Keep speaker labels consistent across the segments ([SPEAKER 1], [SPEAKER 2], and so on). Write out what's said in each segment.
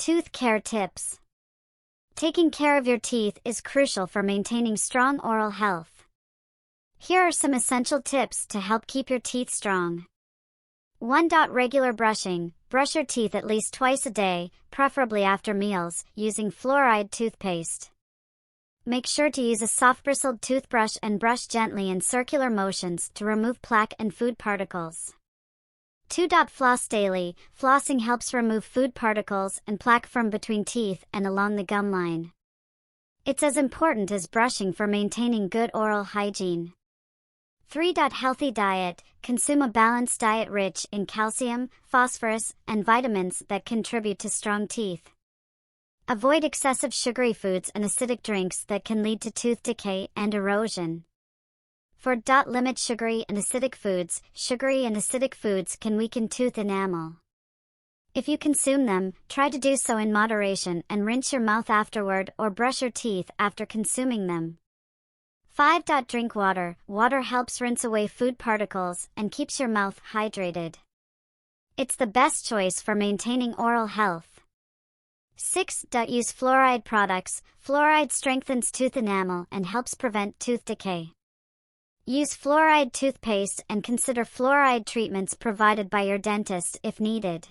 [SPEAKER 1] Tooth care tips. Taking care of your teeth is crucial for maintaining strong oral health. Here are some essential tips to help keep your teeth strong. 1. Regular brushing. Brush your teeth at least twice a day, preferably after meals, using fluoride toothpaste. Make sure to use a soft-bristled toothbrush and brush gently in circular motions to remove plaque and food particles. 2. Floss daily. Flossing helps remove food particles and plaque from between teeth and along the gum line. It's as important as brushing for maintaining good oral hygiene. 3. Healthy diet. Consume a balanced diet rich in calcium, phosphorus, and vitamins that contribute to strong teeth. Avoid excessive sugary foods and acidic drinks that can lead to tooth decay and erosion. 4. Limit sugary and acidic foods. Sugary and acidic foods can weaken tooth enamel. If you consume them, try to do so in moderation and rinse your mouth afterward or brush your teeth after consuming them. 5. Drink water. Water helps rinse away food particles and keeps your mouth hydrated. It's the best choice for maintaining oral health. 6. Use fluoride products. Fluoride strengthens tooth enamel and helps prevent tooth decay. Use fluoride toothpaste and consider fluoride treatments provided by your dentist if needed.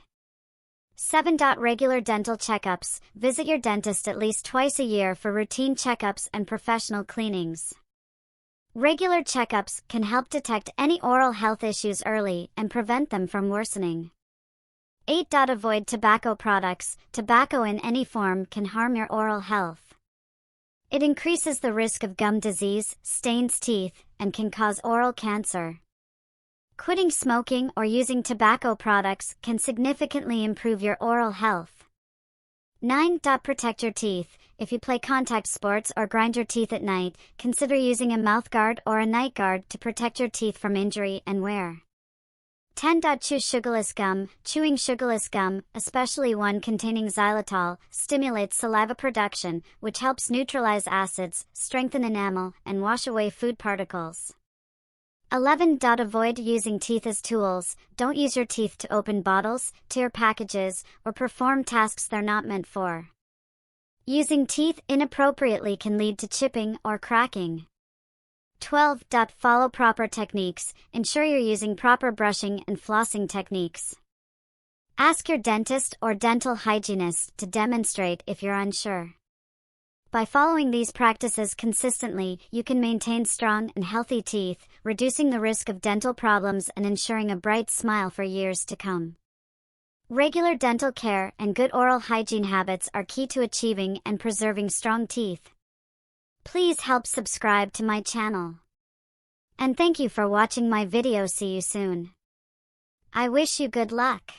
[SPEAKER 1] 7. Regular dental checkups. Visit your dentist at least twice a year for routine checkups and professional cleanings. Regular checkups can help detect any oral health issues early and prevent them from worsening. 8. Avoid tobacco products. Tobacco in any form can harm your oral health. It increases the risk of gum disease, stains teeth, and can cause oral cancer. Quitting smoking or using tobacco products can significantly improve your oral health. 9. Protect your teeth. If you play contact sports or grind your teeth at night, consider using a mouth guard or a night guard to protect your teeth from injury and wear. 10. Chew sugarless gum. Chewing sugarless gum, especially one containing xylitol, stimulates saliva production, which helps neutralize acids, strengthen enamel, and wash away food particles. 11. Avoid using teeth as tools. Don't use your teeth to open bottles, tear packages, or perform tasks they're not meant for. Using teeth inappropriately can lead to chipping or cracking. 12. Follow proper techniques. Ensure you're using proper brushing and flossing techniques. Ask your dentist or dental hygienist to demonstrate if you're unsure. By following these practices consistently, you can maintain strong and healthy teeth, reducing the risk of dental problems and ensuring a bright smile for years to come. Regular dental care and good oral hygiene habits are key to achieving and preserving strong teeth. Please help subscribe to my channel. And thank you for watching my video. See you soon. I wish you good luck.